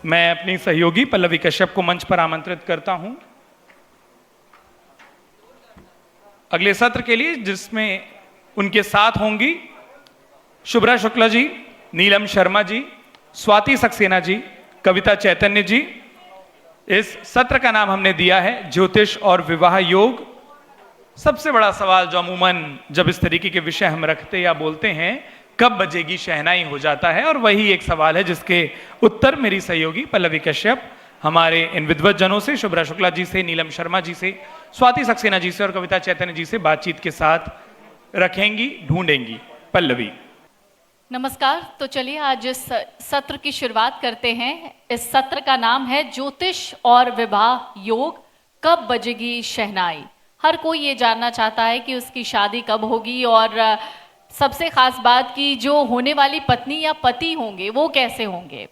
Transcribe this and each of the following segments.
मैं अपनी सहयोगी पल्लवी कश्यप को मंच पर आमंत्रित करता हूं अगले सत्र के लिए, जिसमें उनके साथ होंगी शुभ्रा शुक्ला जी, नीलम शर्मा जी, स्वाति सक्सेना जी, कविता चैतन्य जी। इस सत्र का नाम हमने दिया है ज्योतिष और विवाह योग। सबसे बड़ा सवाल जो अमूमन जब इस तरीके के विषय हम रखते या बोलते हैं, कब बजेगी शहनाई हो जाता है, और वही एक सवाल है जिसके उत्तर मेरी सहयोगी पल्लवी कश्यप हमारे इन विद्वत जनों से, शुभ्रा शुक्ला जी से, नीलम शर्मा जी से, स्वाति सक्सेना जी से और कविता चैतन्य जी से बातचीत के साथ रखेंगी, ढूंढेंगी। पल्लवी। नमस्कार। तो चलिए आज इस सत्र की शुरुआत करते हैं। इस सत्र का नाम है ज्योतिष और विवाह योग, कब बजेगी शहनाई। हर कोई ये जानना चाहता है कि उसकी शादी कब होगी, और सबसे खास बात कि जो होने वाली पत्नी या पति होंगे वो कैसे होंगे।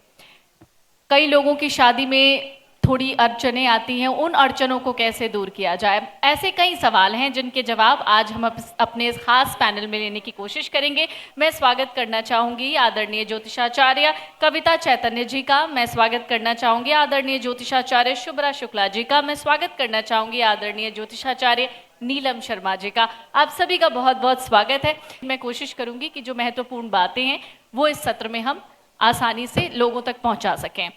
कई लोगों की शादी में थोड़ी अड़चनें आती हैं, उन अड़चनों को कैसे दूर किया जाए। ऐसे कई सवाल हैं जिनके जवाब आज हम अपने इस खास पैनल में लेने की कोशिश करेंगे। मैं स्वागत करना चाहूँगी आदरणीय ज्योतिषाचार्य कविता चैतन्य जी का। मैं स्वागत करना चाहूँगी आदरणीय ज्योतिषाचार्य शुभ्रा शुक्ला जी का। मैं स्वागत करना चाहूँगी आदरणीय ज्योतिषाचार्य नीलम शर्मा जी का। आप सभी का बहुत बहुत स्वागत है। मैं कोशिश करूँगी कि जो महत्वपूर्ण बातें हैं वो इस सत्र में हम आसानी से लोगों तक पहुँचा सकें।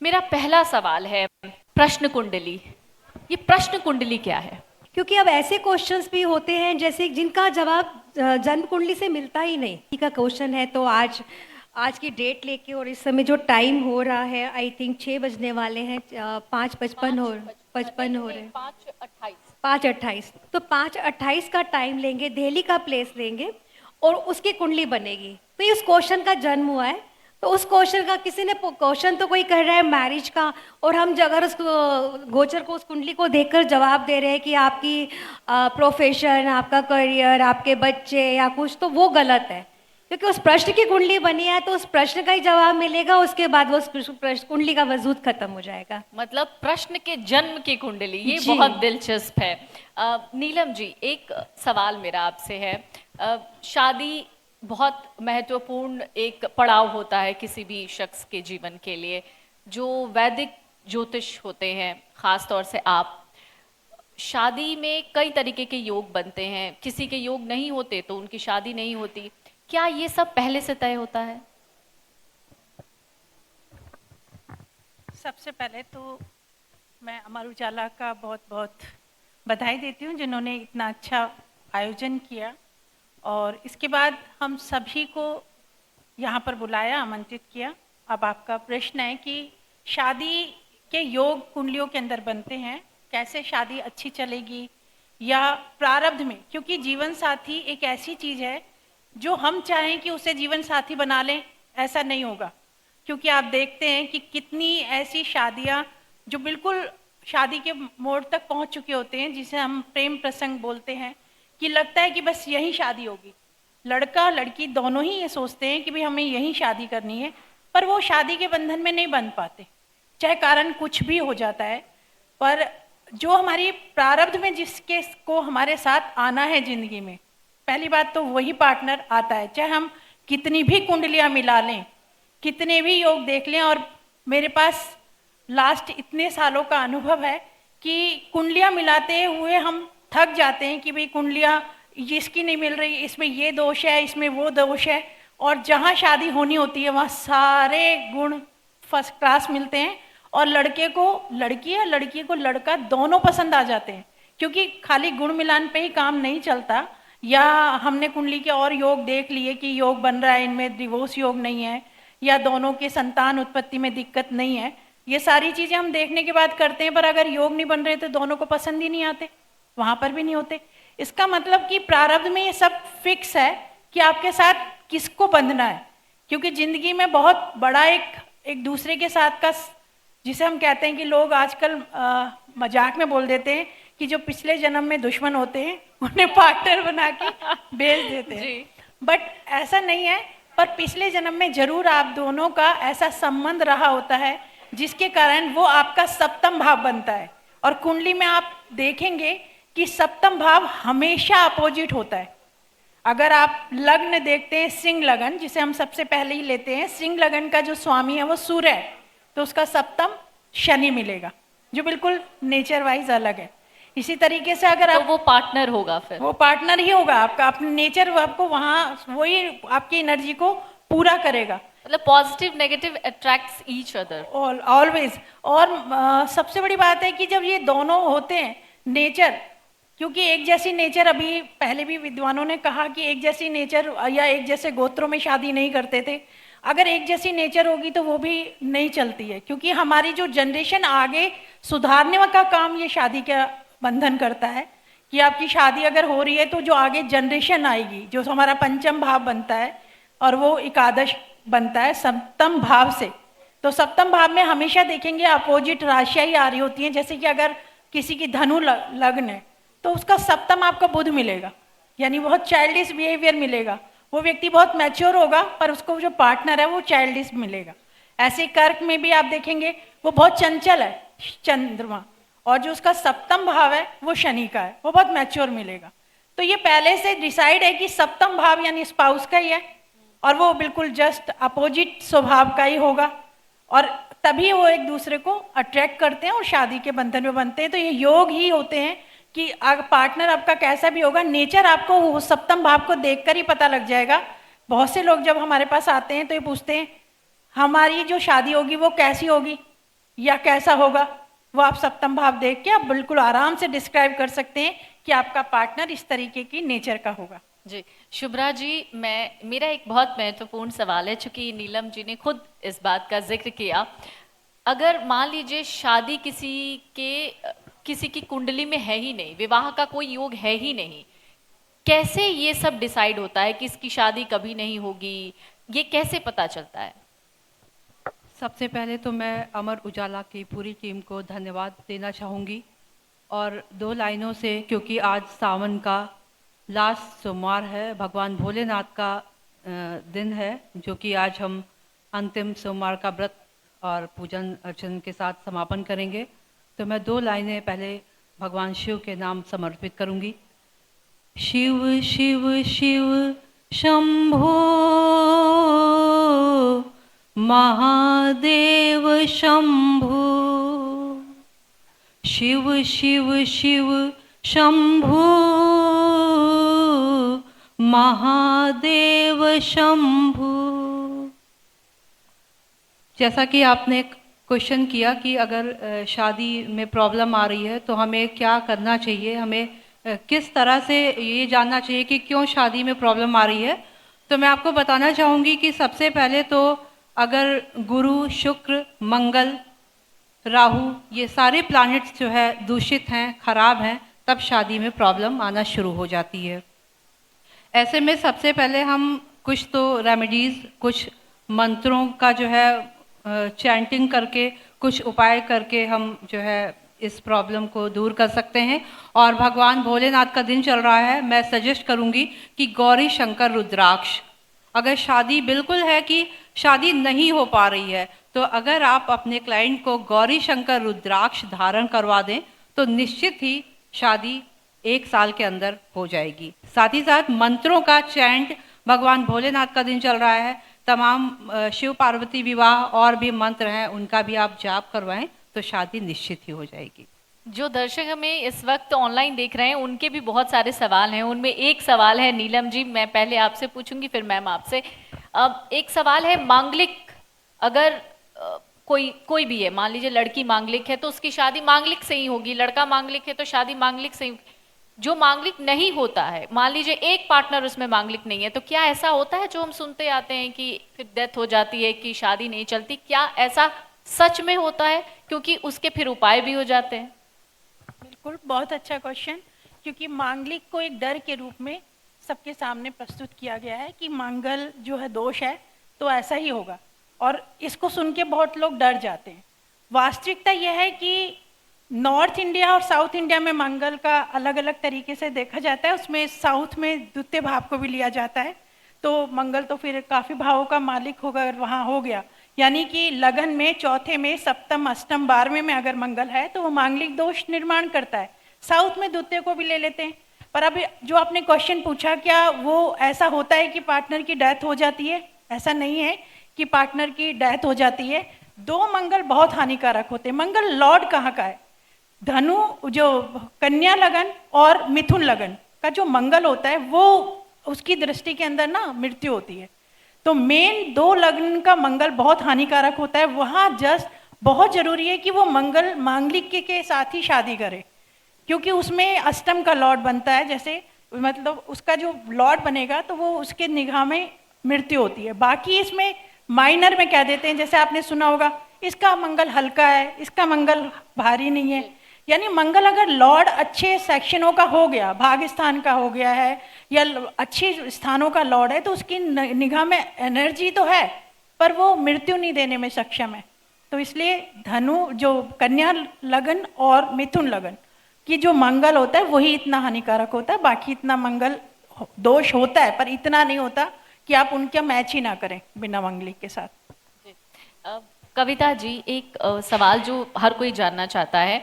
मेरा पहला सवाल है प्रश्न कुंडली। ये प्रश्न कुंडली क्या है? क्योंकि अब ऐसे क्वेश्चंस भी होते हैं जैसे जिनका जवाब जन्म कुंडली से मिलता ही नहीं का क्वेश्चन है। तो आज की डेट लेके और इस समय जो टाइम हो रहा है, आई थिंक 6 बजने वाले हैं, 5:55 हो रहे हैं, 5:28। तो 5:28 का टाइम लेंगे, दिल्ली का प्लेस लेंगे और उसकी कुंडली बनेगी। तो ये उस क्वेश्चन का जन्म हुआ है। तो उस क्वेश्चन का किसी ने क्वेश्चन तो कोई कर रहा है मैरिज का, और हम अगर उस गोचर को, उस कुंडली को देखकर जवाब दे रहे हैं कि आपकी प्रोफेशन, आपका करियर, आपके बच्चे या कुछ, तो वो गलत है। क्योंकि उस प्रश्न की कुंडली बनी है तो उस प्रश्न का ही जवाब मिलेगा, उसके बाद वो उस कुंडली का वजूद खत्म हो जाएगा। मतलब प्रश्न के जन्म की कुंडली, ये बहुत दिलचस्प है। नीलम जी, एक सवाल मेरा आपसे है। शादी बहुत महत्वपूर्ण एक पड़ाव होता है किसी भी शख्स के जीवन के लिए। जो वैदिक ज्योतिष होते हैं, खास तौर से आप, शादी में कई तरीके के योग बनते हैं। किसी के योग नहीं होते तो उनकी शादी नहीं होती। क्या ये सब पहले से तय होता है? सबसे पहले तो मैं अमर उजाला का बहुत बहुत बधाई देती हूँ जिन्होंने इतना अच्छा आयोजन किया, और इसके बाद हम सभी को यहाँ पर बुलाया, आमंत्रित किया। अब आपका प्रश्न है कि शादी के योग कुंडलियों के अंदर बनते हैं, कैसे शादी अच्छी चलेगी या प्रारब्ध में, क्योंकि जीवन साथी एक ऐसी चीज़ है जो हम चाहें कि उसे जीवन साथी बना लें, ऐसा नहीं होगा। क्योंकि आप देखते हैं कि कितनी ऐसी शादियाँ जो बिल्कुल शादी के मोड़ तक पहुँच चुके होते हैं, जिसे हम प्रेम प्रसंग बोलते हैं, कि लगता है कि बस यही शादी होगी। लड़का लड़की दोनों ही ये सोचते हैं कि भाई हमें यही शादी करनी है, पर वो शादी के बंधन में नहीं बंध पाते, चाहे कारण कुछ भी हो जाता है। पर जो हमारी प्रारब्ध में जिसके को हमारे साथ आना है जिंदगी में, पहली बात तो वही पार्टनर आता है। चाहे हम कितनी भी कुंडलियाँ मिला लें, कितने भी योग देख लें, और मेरे पास लास्ट इतने सालों का अनुभव है कि कुंडलियाँ मिलाते हुए हम थक जाते हैं कि भाई कुंडलियाँ जिसकी नहीं मिल रही, इसमें ये दोष है, इसमें वो दोष है, और जहाँ शादी होनी होती है वहाँ सारे गुण फर्स्ट क्लास मिलते हैं, और लड़के को लड़की या लड़की को लड़का दोनों पसंद आ जाते हैं। क्योंकि खाली गुण मिलान पे ही काम नहीं चलता, या हमने कुंडली के और योग देख लिए कि योग बन रहा है, इनमें डिवोर्स योग नहीं है, या दोनों के संतान उत्पत्ति में दिक्कत नहीं है, ये सारी चीज़ें हम देखने के बाद करते हैं। पर अगर योग नहीं बन रहे तो दोनों को पसंद ही नहीं आते, वहाँ पर भी नहीं होते। इसका मतलब कि प्रारब्ध में ये सब फिक्स है कि आपके साथ किसको बंधना है। क्योंकि ज़िंदगी में बहुत बड़ा एक दूसरे के साथ का, जिसे हम कहते हैं कि लोग आजकल मजाक में बोल देते हैं कि जो पिछले जन्म में दुश्मन होते हैं उन्हें पार्टनर बना के भेज देते हैं। बट ऐसा नहीं है, पर पिछले जन्म में जरूर आप दोनों का ऐसा संबंध रहा होता है जिसके कारण वो आपका सप्तम भाव बनता है। और कुंडली में आप देखेंगे कि सप्तम भाव हमेशा अपोजिट होता है। अगर आप लग्न देखते हैं, सिंह लगन, जिसे हम सबसे पहले ही लेते हैं, सिंह लगन का जो स्वामी है वो सूर्य है, तो उसका सप्तम शनि मिलेगा, जो बिल्कुल नेचर वाइज अलग है। इसी तरीके से अगर तो आप वो पार्टनर होगा फिर। वो पार्टनर ही होगा आपका, अपने नेचर आपको वहाँ वही आपकी एनर्जी को पूरा करेगा मतलब positive negative attracts each other. Always. और सबसे बड़ी बात है कि जब ये दोनों होते हैं नेचर, क्योंकि एक जैसी नेचर, अभी पहले भी विद्वानों ने कहा कि एक जैसी नेचर या एक जैसे गोत्रों में शादी नहीं करते थे। अगर एक जैसी नेचर होगी तो वो भी नहीं चलती है, क्योंकि हमारी जो जनरेशन आगे सुधारने का काम ये शादी का बंधन करता है कि आपकी शादी अगर हो रही है तो जो आगे जनरेशन आएगी, जो हमारा पंचम भाव बनता है और वो एकादश बनता है सप्तम भाव से। तो सप्तम भाव में हमेशा देखेंगे अपोजिट राशियां ही आ रही होती हैं। जैसे कि अगर किसी की धनु लग्न है तो उसका सप्तम आपका बुध मिलेगा, यानी बहुत चाइल्डिश बिहेवियर मिलेगा। वो व्यक्ति बहुत मैच्योर होगा पर उसको जो पार्टनर है वो चाइल्डिश मिलेगा। ऐसे कर्क में भी आप देखेंगे वो बहुत चंचल है चंद्रमा, और जो उसका सप्तम भाव है वो शनि का है, वो बहुत मैच्योर मिलेगा। तो ये पहले से डिसाइड है कि सप्तम भाव यानी स्पाउस का ही है और वो बिल्कुल जस्ट अपोजिट स्वभाव का ही होगा, और तभी वो एक दूसरे को अट्रैक्ट करते हैं और शादी के बंधन में बनते हैं। तो ये योग ही होते हैं कि अगर पार्टनर आपका कैसा भी होगा, नेचर आपको वो सप्तम भाव को देखकर ही पता लग जाएगा। बहुत से लोग जब हमारे पास आते हैं तो ये पूछते हैं हमारी जो शादी होगी वो कैसी होगी या कैसा होगा, वो आप सप्तम भाव देख के आप बिल्कुल आराम से डिस्क्राइब कर सकते हैं कि आपका पार्टनर इस तरीके की नेचर का होगा। जी शुभ्रा जी, मेरा एक बहुत महत्वपूर्ण सवाल है, चूंकि नीलम जी ने खुद इस बात का जिक्र किया। अगर मान लीजिए शादी किसी की कुंडली में है ही नहीं, विवाह का कोई योग है ही नहीं, कैसे ये सब डिसाइड होता है कि इसकी शादी कभी नहीं होगी, ये कैसे पता चलता है? सबसे पहले तो मैं अमर उजाला की पूरी टीम को धन्यवाद देना चाहूँगी, और 2 लाइनों से, क्योंकि आज सावन का लास्ट सोमवार है, भगवान भोलेनाथ का दिन है, जो कि आज हम अंतिम सोमवार का व्रत और पूजन अर्चन के साथ समापन करेंगे। तो मैं 2 लाइनें पहले भगवान शिव के नाम समर्पित करूँगी। शिव शिव शिव शंभो महादेव शंभो, शिव शिव शिव शंभो महादेव शंभो। जैसा कि आपने क्वेश्चन किया कि अगर शादी में प्रॉब्लम आ रही है तो हमें क्या करना चाहिए, हमें किस तरह से ये जानना चाहिए कि क्यों शादी में प्रॉब्लम आ रही है, तो मैं आपको बताना चाहूँगी कि सबसे पहले तो अगर गुरु, शुक्र, मंगल, राहु, ये सारे प्लैनेट्स जो है दूषित हैं, खराब हैं, तब शादी में प्रॉब्लम आना शुरू हो जाती है। ऐसे में सबसे पहले हम कुछ तो रेमेडीज़, कुछ मंत्रों का जो है चैंटिंग करके, कुछ उपाय करके हम जो है इस प्रॉब्लम को दूर कर सकते हैं। और भगवान भोलेनाथ का दिन चल रहा है, मैं सजेस्ट करूंगी कि गौरी शंकर रुद्राक्ष, अगर शादी बिल्कुल है कि शादी नहीं हो पा रही है, तो अगर आप अपने क्लाइंट को गौरी शंकर रुद्राक्ष धारण करवा दें तो निश्चित ही शादी 1 साल के अंदर हो जाएगी। साथ ही साथ मंत्रों का चैंट, भगवान भोलेनाथ का दिन चल रहा है, तमाम शिव पार्वती विवाह और भी मंत्र हैं उनका भी आप जाप करवाएं तो शादी निश्चित ही हो जाएगी। जो दर्शक हमें इस वक्त ऑनलाइन देख रहे हैं उनके भी बहुत सारे सवाल हैं, उनमें एक सवाल है नीलम जी, मैं पहले आपसे पूछूंगी फिर मैम आपसे। अब एक सवाल है मांगलिक, अगर कोई भी है, मान लीजिए लड़की मांगलिक है तो उसकी शादी मांगलिक से ही होगी, लड़का मांगलिक है तो शादी मांगलिक से ही। जो मांगलिक नहीं होता है, मान लीजिए एक पार्टनर उसमें मांगलिक नहीं है, तो क्या ऐसा होता है जो हम सुनते आते हैं कि फिर डेथ हो जाती है, कि शादी नहीं चलती, क्या ऐसा सच में होता है? क्योंकि उसके फिर उपाय भी हो जाते हैं। बिल्कुल, बहुत अच्छा क्वेश्चन, क्योंकि मांगलिक को एक डर के रूप में सबके सामने प्रस्तुत किया गया है कि मंगल जो है दोष है तो ऐसा ही होगा, और इसको सुन के बहुत लोग डर जाते हैं। वास्तविकता यह है कि नॉर्थ इंडिया और साउथ इंडिया में मंगल का अलग अलग तरीके से देखा जाता है। उसमें साउथ में द्वितीय भाव को भी लिया जाता है, तो मंगल तो फिर काफ़ी भावों का मालिक होगा अगर वहाँ हो गया, यानी कि लगन में, चौथे में, सप्तम, अष्टम, 12वें में अगर मंगल है तो वो मांगलिक दोष निर्माण करता है। साउथ में द्वितीय को भी ले लेते हैं। पर अब जो आपने क्वेश्चन पूछा, क्या वो ऐसा होता है कि पार्टनर की डेथ हो जाती है? ऐसा नहीं है कि पार्टनर की डेथ हो जाती है। दो मंगल बहुत हानिकारक होते हैं। मंगल लॉर्ड कहाँ का है? धनु जो कन्या लगन और मिथुन लगन का जो मंगल होता है वो उसकी दृष्टि के अंदर ना मृत्यु होती है। तो मेन दो लग्न का मंगल बहुत हानिकारक होता है। वहाँ जस्ट बहुत जरूरी है कि वो मंगल मांगलिक के साथ ही शादी करे, क्योंकि उसमें अष्टम का लॉर्ड बनता है। जैसे मतलब उसका जो लॉर्ड बनेगा तो वो उसके निगाह में मृत्यु होती है। बाकी इसमें माइनर में कह देते हैं, जैसे आपने सुना होगा इसका मंगल हल्का है, इसका मंगल भारी नहीं है। यानी मंगल अगर लॉर्ड अच्छे सेक्शनों का हो गया, भाग स्थान का हो गया है या अच्छे स्थानों का लॉर्ड है, तो उसकी निगाह में एनर्जी तो है पर वो मृत्यु नहीं देने में सक्षम है। तो इसलिए धनु जो कन्या लगन और मिथुन लगन कि जो मंगल होता है वही इतना हानिकारक होता है। बाकी इतना मंगल दोष होता है पर इतना नहीं होता कि आप उनका मैच ही ना करें बिना मंगलिक के साथ। कविता जी, एक सवाल जो हर कोई जानना चाहता है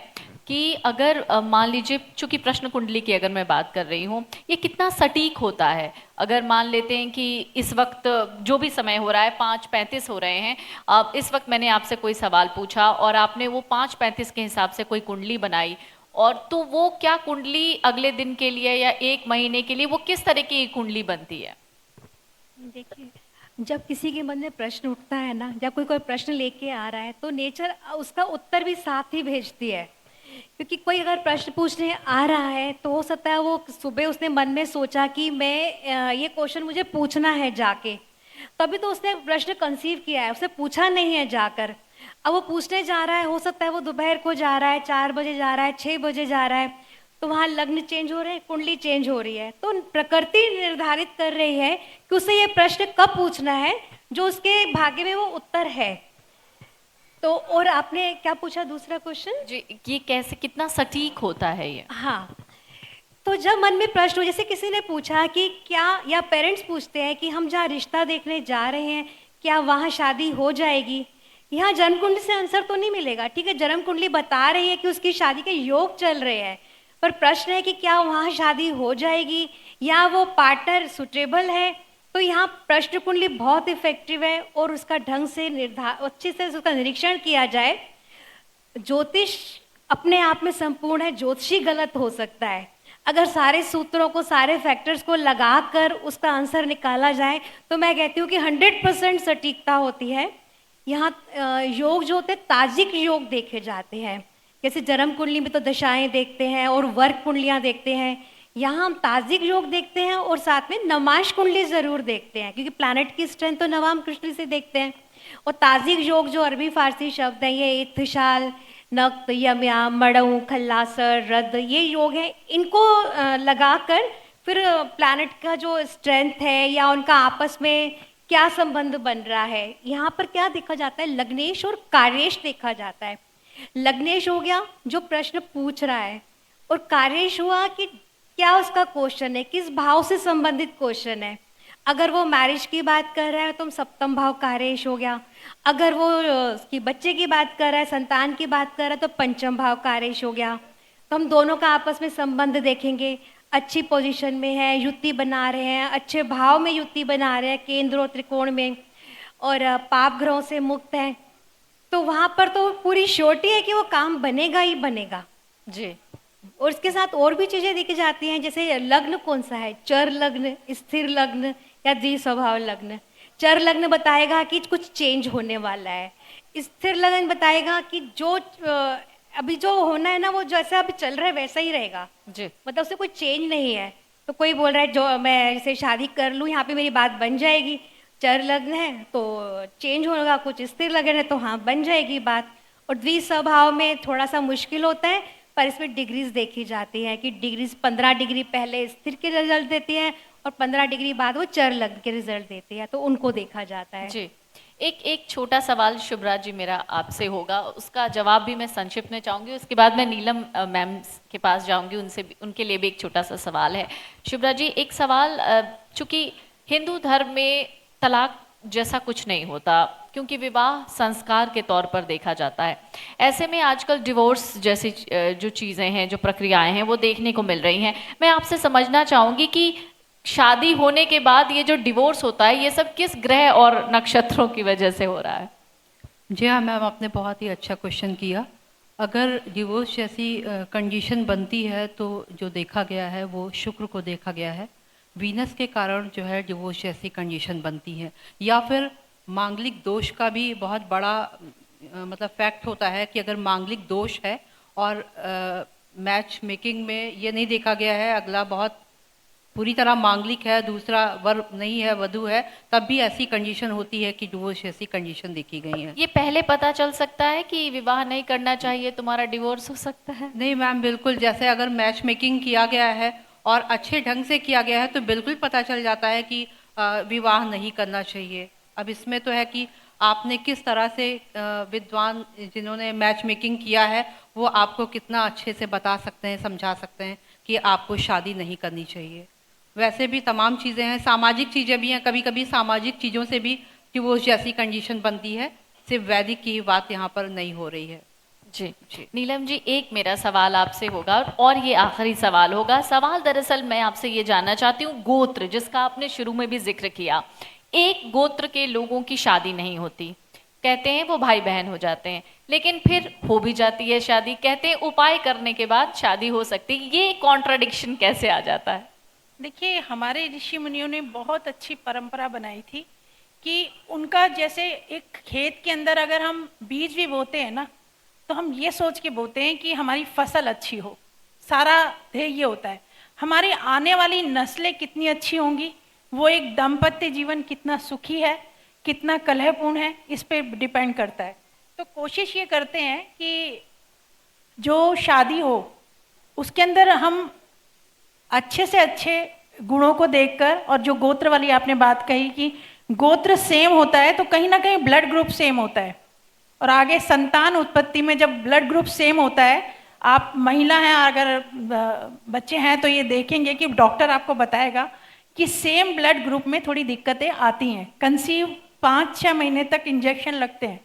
कि अगर मान लीजिए, चूंकि प्रश्न कुंडली की अगर मैं बात कर रही हूँ, ये कितना सटीक होता है? अगर मान लेते हैं कि इस वक्त जो भी समय हो रहा है 5:35 हो रहे हैं, अब इस वक्त मैंने आपसे कोई सवाल पूछा और आपने वो 5:35 के हिसाब से कोई कुंडली बनाई, और तो वो क्या कुंडली अगले दिन के लिए या 1 महीने के लिए वो किस तरह की कुंडली बनती है? देखिए, जब किसी के मन में प्रश्न उठता है ना, जब कोई प्रश्न लेके आ रहा है तो नेचर उसका उत्तर भी साथ ही भेजती है। क्योंकि कोई अगर प्रश्न पूछने आ रहा है तो हो सकता है वो सुबह उसने मन में सोचा कि मैं ये क्वेश्चन मुझे पूछना है जाके, तभी तो उसने प्रश्न कंसीव किया है, उसने पूछा नहीं है जाकर। अब वो पूछने जा रहा है, हो सकता है वो दोपहर को जा रहा है, 4 बजे जा रहा है, 6 बजे जा रहा है, तो वहाँ लग्न चेंज हो रहे हैं, कुंडली चेंज हो रही है। तो प्रकृति निर्धारित कर रही है कि उसे ये प्रश्न कब पूछना है जो उसके भाग्य में वो उत्तर है। तो और आपने क्या पूछा दूसरा क्वेश्चन? जी, ये कैसे, कितना सटीक होता है ये? हाँ, तो जब मन में प्रश्न हो, जैसे किसी ने पूछा कि क्या, या पेरेंट्स पूछते हैं कि हम जहाँ रिश्ता देखने जा रहे हैं क्या वहाँ शादी हो जाएगी? यहाँ जन्म कुंडली से आंसर तो नहीं मिलेगा, ठीक है, जन्म कुंडली बता रही है कि उसकी शादी के योग चल रहे हैं, पर प्रश्न है कि क्या वहाँ शादी हो जाएगी या वो पार्टनर सुटेबल है। तो यहाँ प्रश्न कुंडली बहुत इफेक्टिव है और उसका ढंग से अच्छे से उसका निरीक्षण किया जाए। ज्योतिष अपने आप में संपूर्ण है, ज्योतिषी गलत हो सकता है। अगर सारे सूत्रों को, सारे फैक्टर्स को लगाकर उसका आंसर निकाला जाए तो मैं कहती हूँ कि 100% सटीकता होती है। यहाँ योग जो होते हैं ताजिक योग देखे जाते हैं, जैसे जन्म कुंडली में तो दशाएं देखते हैं और वर्ग कुंडलियाँ देखते हैं, यहाँ हम ताजिक योग देखते हैं और साथ में नमाश कुंडली जरूर देखते हैं, क्योंकि प्लैनेट की स्ट्रेंथ तो नवाम कुंडली से देखते हैं। और ताजिक योग जो अरबी फारसी शब्द है, ये इत्थशाल, नक्त, यमया, मड़ऊ, खल्लासर, रद्द, ये योग है, इनको लगाकर फिर प्लैनेट का जो स्ट्रेंथ है या उनका आपस में क्या संबंध बन रहा है, यहाँ पर क्या देखा जाता है, लग्नेश और कार्येश देखा जाता है। लग्नेश हो गया जो प्रश्न पूछ रहा है, और कार्येश हुआ कि क्या उसका क्वेश्चन है, किस भाव से संबंधित क्वेश्चन है। अगर वो मैरिज की बात कर रहा है तो हम सप्तम भाव कार्येश हो गया, अगर वो उसकी बच्चे की बात कर रहा है, संतान की बात कर रहा है, तो पंचम भाव कार्येश हो गया। तो हम दोनों का आपस में संबंध देखेंगे, अच्छी पोजीशन में है, युति बना रहे हैं, अच्छे भाव में युति बना रहे हैं, केंद्र और त्रिकोण में, और पाप ग्रहों से मुक्त है, तो वहाँ पर तो पूरी श्योरिटी है कि वो काम बनेगा ही बनेगा जी। और इसके साथ और भी चीजें देखी जाती हैं, जैसे लग्न कौन सा है, चर लग्न, स्थिर लग्न या द्विस्वभाव लग्न। चर लग्न बताएगा कि कुछ चेंज होने वाला है, स्थिर लग्न बताएगा कि जो अभी जो होना है ना वो जैसा अभी चल रहा है वैसा ही रहेगा जी। मतलब उससे कोई चेंज नहीं है। तो कोई बोल रहा है जो मैं जैसे शादी कर लूँ यहाँ पे मेरी बात बन जाएगी, चर लग्न है तो चेंज होगा, कुछ स्थिर लग्न है तो हाँ बन जाएगी बात। और द्विस्वभाव में थोड़ा सा मुश्किल होता है, पर इसमें डिग्रीज देखी जाती हैं कि डिग्रीज 15 डिग्री पहले स्थिर के रिजल्ट देती है और 15 डिग्री बाद वो चर लग्न के रिजल्ट देती है, तो उनको देखा जाता है। जी, एक छोटा सवाल शुभ्रा जी मेरा आपसे होगा, उसका जवाब भी मैं संक्षिप्त में चाहूंगी, उसके बाद मैं नीलम मैम के पास जाऊंगी, उनसे भी, उनके लिए भी एक छोटा सा सवाल है। शुभ्रा जी, एक सवाल, चूंकि हिंदू धर्म में तलाक जैसा कुछ नहीं होता, क्योंकि विवाह संस्कार के तौर पर देखा जाता है, ऐसे में आजकल डिवोर्स जैसी जो चीज़ें हैं, जो प्रक्रियाएं हैं, वो देखने को मिल रही हैं। मैं आपसे समझना चाहूँगी कि शादी होने के बाद ये जो डिवोर्स होता है, ये सब किस ग्रह और नक्षत्रों की वजह से हो रहा है? जी हाँ मैम, आपने बहुत ही अच्छा क्वेश्चन किया। अगर डिवोर्स जैसी कंडीशन बनती है तो जो देखा गया है वो शुक्र को देखा गया है। वीनस के कारण जो है डिवोर्स जैसी कंडीशन बनती है, या फिर मांगलिक दोष का भी बहुत बड़ा मतलब फैक्ट होता है कि अगर मांगलिक दोष है और मैच मेकिंग में ये नहीं देखा गया है अगला बहुत पूरी तरह मांगलिक है, दूसरा वर नहीं है, वधु है, तब भी ऐसी कंडीशन होती है कि डिवोर्स ऐसी कंडीशन देखी गई है। ये पहले पता चल सकता है कि विवाह नहीं करना चाहिए, तुम्हारा डिवोर्स हो सकता है? नहीं मैम, बिल्कुल, जैसे अगर मैच मेकिंग किया गया है और अच्छे ढंग से किया गया है तो बिल्कुल पता चल जाता है कि विवाह नहीं करना चाहिए। अब इसमें तो है कि आपने किस तरह से विद्वान जिन्होंने मैच मेकिंग किया है वो आपको कितना अच्छे से बता सकते हैं, समझा सकते हैं कि आपको शादी नहीं करनी चाहिए। वैसे भी तमाम चीज़ें हैं, सामाजिक चीज़ें भी हैं, कभी कभी सामाजिक चीज़ों से भी डिवोर्स जैसी कंडीशन बनती है, सिर्फ वैदिक की बात यहाँ पर नहीं हो रही है। जी नीलम जी, एक मेरा सवाल आपसे होगा और ये आखिरी सवाल होगा। सवाल दरअसल मैं आपसे ये जानना चाहती हूँ, गोत्र जिसका आपने शुरू में भी जिक्र किया, एक गोत्र के लोगों की शादी नहीं होती, कहते हैं वो भाई बहन हो जाते हैं, लेकिन फिर हो भी जाती है शादी, कहते हैं उपाय करने के बाद शादी हो सकती है। ये कॉन्ट्राडिक्शन कैसे आ जाता है? देखिए, हमारे ऋषि मुनियों ने बहुत अच्छी परंपरा बनाई थी कि उनका जैसे एक खेत के अंदर अगर हम बीज भी बोते हैं ना, तो हम ये सोच के बोते हैं कि हमारी फसल अच्छी हो, सारा ध्येय ये होता है। हमारी आने वाली नस्लें कितनी अच्छी होंगी, वो एक दाम्पत्य जीवन कितना सुखी है, कितना कलहपूर्ण है, इस पे डिपेंड करता है। तो कोशिश ये करते हैं कि जो शादी हो उसके अंदर हम अच्छे से अच्छे गुणों को देखकर, और जो गोत्र वाली आपने बात कही कि गोत्र सेम होता है तो कहीं ना कहीं ब्लड ग्रुप सेम होता है, और आगे संतान उत्पत्ति में जब ब्लड ग्रुप सेम होता है, आप महिला हैं अगर बच्चे हैं तो ये देखेंगे कि डॉक्टर आपको बताएगा कि सेम ब्लड ग्रुप में थोड़ी दिक्कतें आती हैं। कंसीव 5-6 महीने तक इंजेक्शन लगते हैं,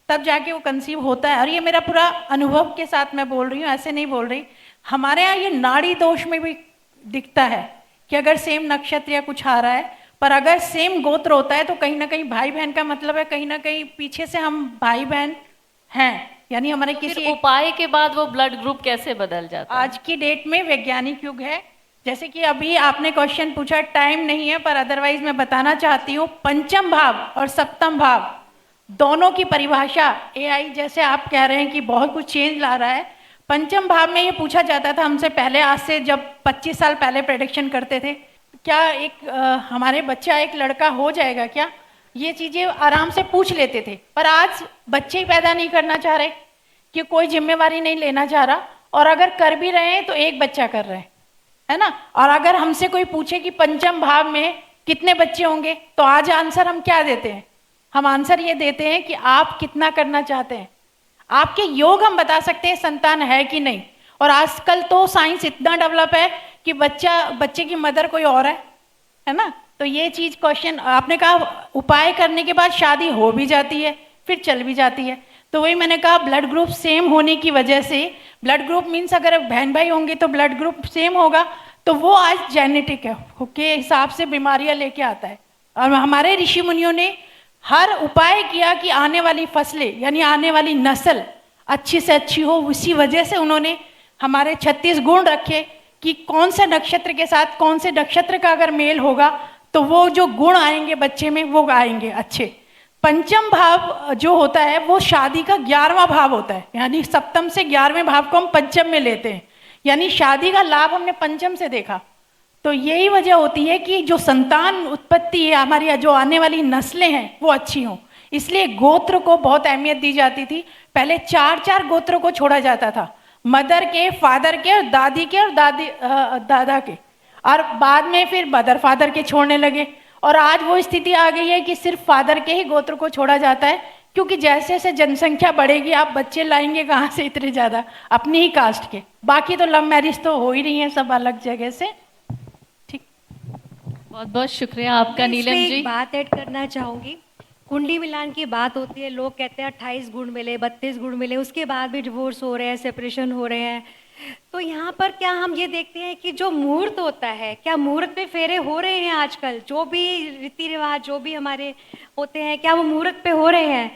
तब जाके वो कंसीव होता है। और ये मेरा पूरा अनुभव के साथ मैं बोल रही हूँ, ऐसे नहीं बोल रही। हमारे यहाँ ये नाड़ी दोष में भी दिखता है कि अगर सेम नक्षत्र या कुछ आ रहा है, पर अगर सेम गोत्र होता है तो कहीं ना कहीं भाई बहन का मतलब है कहीं ना कहीं पीछे से हम भाई बहन हैं, यानी हमारे तो किसी फिर उपाय के बाद वो ब्लड ग्रुप कैसे बदल जाता है? आज की डेट में वैज्ञानिक युग है। जैसे कि अभी आपने क्वेश्चन पूछा, टाइम नहीं है पर अदरवाइज मैं बताना चाहती हूँ, पंचम भाव और सप्तम भाव दोनों की परिभाषा एआई जैसे आप कह रहे हैं कि बहुत कुछ चेंज ला रहा है। पंचम भाव में ये पूछा जाता था हमसे पहले, आज से जब 25 साल पहले प्रेडिक्शन करते थे, क्या एक हमारे बच्चा एक लड़का हो जाएगा क्या, ये चीज़ें आराम से पूछ लेते थे। पर आज बच्चे ही पैदा नहीं करना चाह रहे कि कोई जिम्मेवारी नहीं लेना चाह रहा, और अगर कर भी रहे हैं तो एक बच्चा कर रहे हैं, है ना। और अगर हमसे कोई पूछे कि पंचम भाव में कितने बच्चे होंगे, तो आज आंसर हम क्या देते हैं? हम आंसर ये देते हैं कि आप कितना करना चाहते हैं, आपके योग हम बता सकते हैं संतान है कि नहीं। और आजकल तो साइंस इतना डेवलप है कि बच्चे की मदर कोई और है ना। तो ये चीज क्वेश्चन आपने कहा, उपाय करने के बाद शादी हो भी जाती है, फिर चल भी जाती है। तो वही मैंने कहा, ब्लड ग्रुप सेम होने की वजह से, ब्लड ग्रुप मीन्स अगर बहन भाई होंगे तो ब्लड ग्रुप सेम होगा, तो वो आज जेनेटिक है के हिसाब से बीमारियां लेके आता है। और हमारे ऋषि मुनियों ने हर उपाय किया कि आने वाली फसलें यानी आने वाली नस्ल अच्छी से अच्छी हो। उसी वजह से उन्होंने हमारे 36 गुण रखे कि कौन से नक्षत्र के साथ कौन से नक्षत्र का अगर मेल होगा तो वो जो गुण आएंगे बच्चे में वो आएंगे अच्छे। पंचम भाव जो होता है वो शादी का 11वां भाव होता है, यानी सप्तम से 11वें भाव को हम पंचम में लेते हैं, यानी शादी का लाभ हमने पंचम से देखा। तो यही वजह होती है कि जो संतान उत्पत्ति है हमारी, जो आने वाली नस्लें हैं वो अच्छी हों। इसलिए गोत्र को बहुत अहमियत दी जाती थी। पहले 4-4 गोत्रों को छोड़ा जाता था, मदर के, फादर के और दादी के और दादा के, और बाद में फिर मदर फादर के छोड़ने लगे। और आज वो स्थिति आ गई है कि सिर्फ फादर के ही गोत्र को छोड़ा जाता है, क्योंकि जैसे जैसे जनसंख्या बढ़ेगी आप बच्चे लाएंगे कहाँ से इतने ज़्यादा अपनी ही कास्ट के। बाकी तो लव मैरिज तो हो ही रही है सब अलग जगह से। ठीक, बहुत बहुत शुक्रिया आपका मैं इसमें नीलम एक जी। बात ऐड करना चाहूंगी। कुंडली मिलान की बात होती है, लोग कहते हैं 28 गुण मिले, 32 गुण मिले, उसके बाद भी डिवोर्स हो रहे हैं, सेपरेशन हो रहे हैं। तो यहाँ पर क्या हम ये देखते हैं कि जो मुहूर्त होता है, क्या मुहूर्त पे फेरे हो रहे हैं आजकल? जो भी रीति रिवाज जो भी हमारे होते हैं क्या वो मुहूर्त पे हो रहे हैं?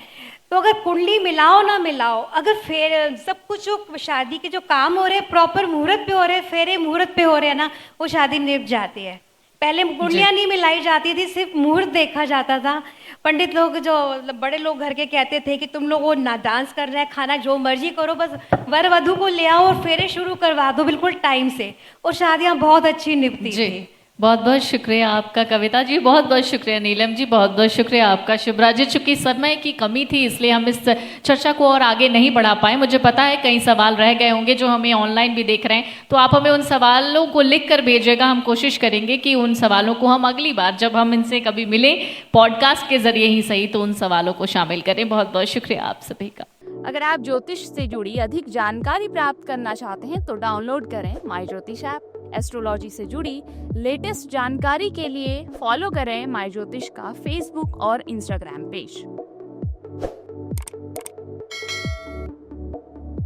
तो अगर कुंडली मिलाओ ना मिलाओ, अगर फेर सब कुछ जो शादी के जो काम हो रहे हैं प्रॉपर मुहूर्त पे हो रहे हैं, फेरे मुहूर्त पे हो रहे हैं ना, वो शादी निभ जाती है। पहले कुंडलियां नहीं मिलाई जाती थी, सिर्फ मुहूर्त देखा जाता था। पंडित लोग जो बड़े लोग घर के कहते थे कि तुम लोग वो ना डांस कर रहे हैं, खाना जो मर्जी करो, बस वर वधु को ले आओ और फेरे शुरू करवा दो बिल्कुल टाइम से, और शादियां बहुत अच्छी निभती जी, थी। बहुत बहुत शुक्रिया आपका कविता जी, बहुत बहुत शुक्रिया नीलम जी, बहुत बहुत शुक्रिया आपका शुभ्रा जी। चूंकि समय की कमी थी इसलिए हम इस चर्चा को और आगे नहीं बढ़ा पाए। मुझे पता है कई सवाल रह गए होंगे जो हमें ऑनलाइन भी देख रहे हैं, तो आप हमें उन सवालों को लिख कर भेजिएगा। हम कोशिश करेंगे कि उन सवालों को हम अगली बार जब हम इनसे कभी मिलें पॉडकास्ट के जरिए ही सही, तो उन सवालों को शामिल करें। बहुत बहुत शुक्रिया आप सभी का। अगर आप ज्योतिष से जुड़ी अधिक जानकारी प्राप्त करना चाहते हैं तो डाउनलोड करें माई ज्योतिष ऐप। एस्ट्रोलॉजी से जुड़ी लेटेस्ट जानकारी के लिए फॉलो करें माई ज्योतिष का फेसबुक और इंस्टाग्राम पेज।